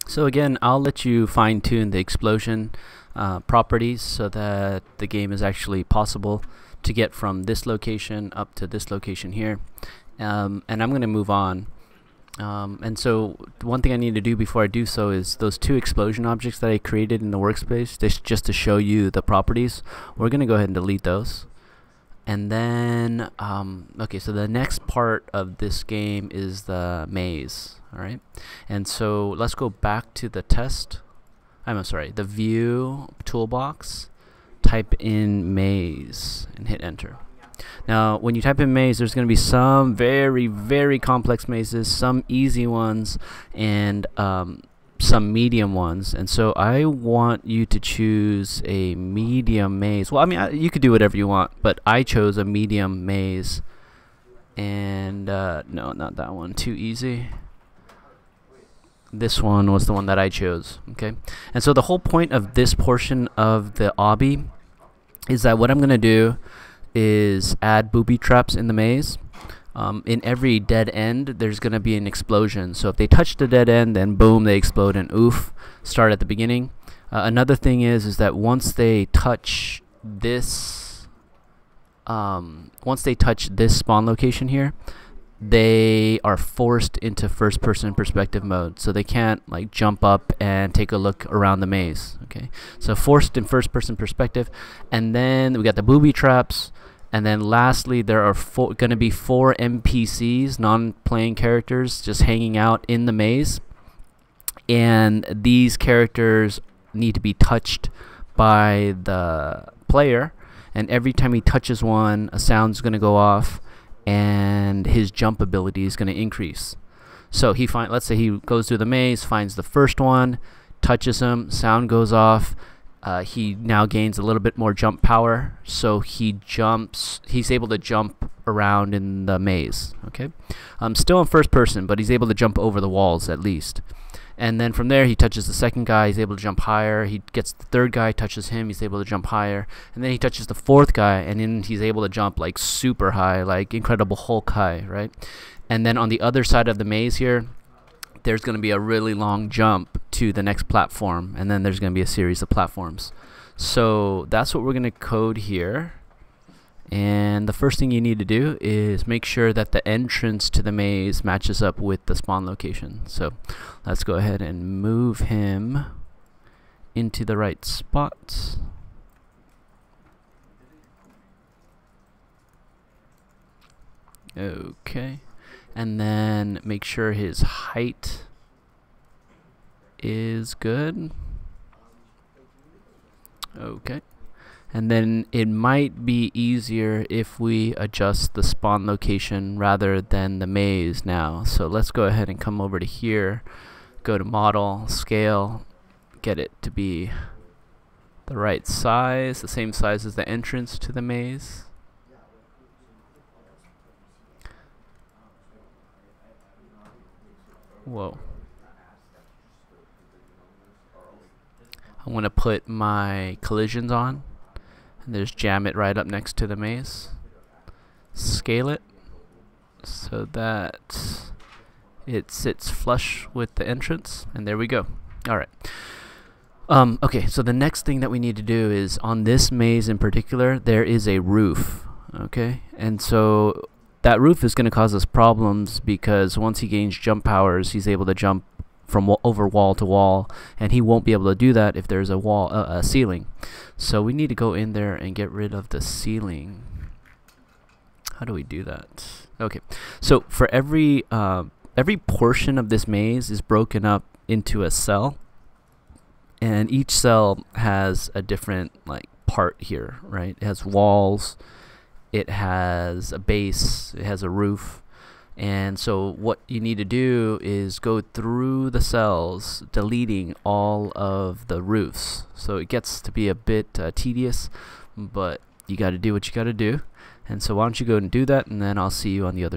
So again, I'll let you fine-tune the explosion properties so that the game is actually possible to get from this location up to this location here. And I'm going to move on. And so one thing I need to do before I do so is those two explosion objects that I created in the workspace, just to show you the properties, we're going to go ahead and delete those. And then, okay, so the next part of this game is the maze, all right? And so let's go back to the test. I'm sorry, the view toolbox, type in maze and hit enter. Now, when you type in maze, there's going to be some very, very complex mazes, some easy ones, and some medium ones. And so I want you to choose a medium maze. Well, I mean, you could do whatever you want, but I chose a medium maze. And no, not that one. Too easy. This one was the one that I chose. Okay. And so the whole point of this portion of the obby is that what I'm going to do is add booby traps in the maze. In every dead end there's going to be an explosion, so if they touch the dead end, then boom, they explode and oof, start at the beginning. Another thing is that once they touch this spawn location here, they are forced into first person perspective mode, so they can't like jump up and take a look around the maze. Okay, so forced in first person perspective. And then we got the booby traps, and then lastly there are going to be 4 NPCs, non-playing characters, just hanging out in the maze, and these characters need to be touched by the player, and every time he touches one, a sound's going to go off and his jump ability is going to increase. So let's say he goes through the maze, finds the first one, touches him, sound goes off. He now gains a little bit more jump power, so he's able to jump around in the maze. Okay, still in first person, but he's able to jump over the walls at least. And then from there he touches the second guy, he's able to jump higher. He gets the third guy, touches him, he's able to jump higher. And then he touches the fourth guy, and then he's able to jump like super high, like Incredible Hulk high, right? And then on the other side of the maze here, there's going to be a really long jump to the next platform, and then there's going to be a series of platforms. So that's what we're going to code here. And the first thing you need to do is make sure that the entrance to the maze matches up with the spawn location. So let's go ahead and move him into the right spot. Okay. And then make sure his height is good. Okay. And then it might be easier if we adjust the spawn location rather than the maze now. So let's go ahead and come over to here, go to model, scale, get it to be the right size, the same size as the entrance to the maze. Whoa. I'm going to put my collisions on. There's jam it right up next to the maze. Scale it so that it sits flush with the entrance, and there we go. Alright. Okay, so the next thing that we need to do is on this maze in particular, there is a roof. Okay, and so that roof is going to cause us problems because once he gains jump powers, he's able to jump from over wall to wall, and he won't be able to do that if there's a ceiling. So we need to go in there and get rid of the ceiling. How do we do that? Okay, so for every portion of this maze is broken up into a cell, and each cell has a different like part here, right? It has walls, it has a base, it has a roof. And so what you need to do is go through the cells, deleting all of the roofs. So it gets to be a bit tedious, but you got to do what you got to do. And so why don't you go and do that, and then I'll see you on the other side.